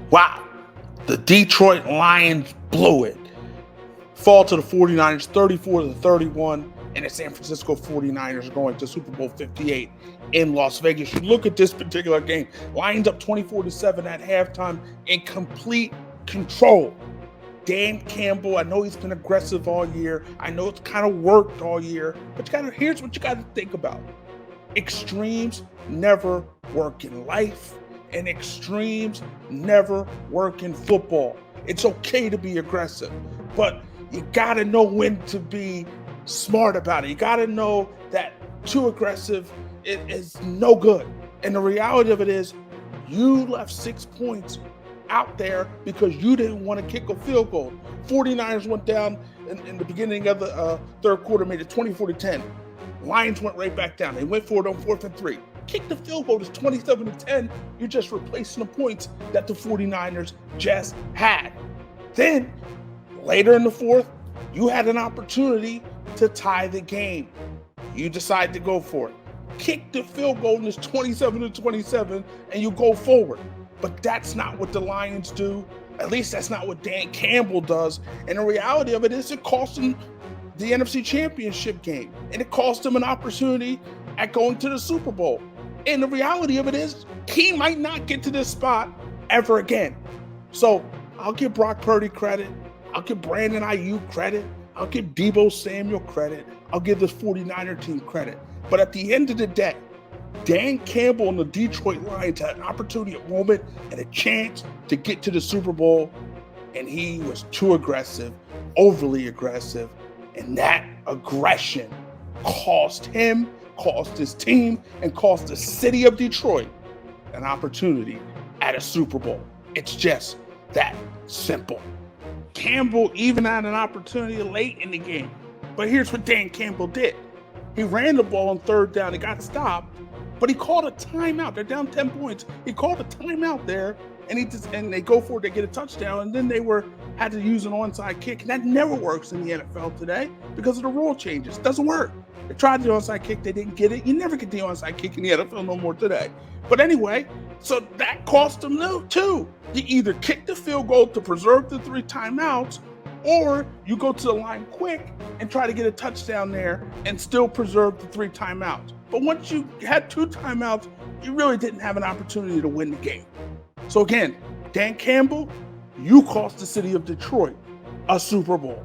Wow. The Detroit Lions blew it. Fall to the 49ers 34-31, and the San Francisco 49ers are going to Super Bowl 58 in Las Vegas. You look at this particular game, Lions up 24-7 at halftime in complete control. Dan Campbell, I know he's been aggressive all year. I know it's kind of worked all year, but here's what you got to think about. Extremes never work in life, and extremes never work in football. It's okay to be aggressive, but you got to know when to be smart about it. You got to know that too aggressive is no good. And the reality of it is you left 6 points out there because you didn't want to kick a field goal. 49ers went down in the beginning of the third quarter, made it 24-10. Lions went right back down. They went for it on 4th and 3. Kick the field goal is 27-10. You're just replacing the points that the 49ers just had. Then, later in the fourth, you had an opportunity to tie the game. You decide to go for it. Kick the field goal and it's 27-27 and you go forward. But that's not what the Lions do. At least that's not what Dan Campbell does. And the reality of it is it cost him the NFC Championship game. And it cost him an opportunity at going to the Super Bowl. And the reality of it is he might not get to this spot ever again. So I'll give Brock Purdy credit. I'll give Brandon Ayuk credit. I'll give Deebo Samuel credit. I'll give this 49er team credit. But at the end of the day, Dan Campbell and the Detroit Lions had an opportunity, a moment, and a chance to get to the Super Bowl, and he was too aggressive, overly aggressive, and that aggression cost him, cost his team, and cost the city of Detroit an opportunity at a Super Bowl. It's just that simple. Campbell even had an opportunity late in the game, but here's what Dan Campbell did. He ran the ball on third down. It got stopped, but he called a timeout. They're down 10 points. He called a timeout there, and they go for it to get a touchdown, and then they had to use an onside kick, and that never works in the NFL today because of the rule changes. It doesn't work. They tried the onside kick. They didn't get it. You never get the onside kick in the NFL no more today. But anyway, so that cost them too. You either kick the field goal to preserve the 3 timeouts, or you go to the line quick and try to get a touchdown there and still preserve the 3 timeouts. But once you had 2 timeouts, you really didn't have an opportunity to win the game. So again, Dan Campbell, you cost the city of Detroit a Super Bowl.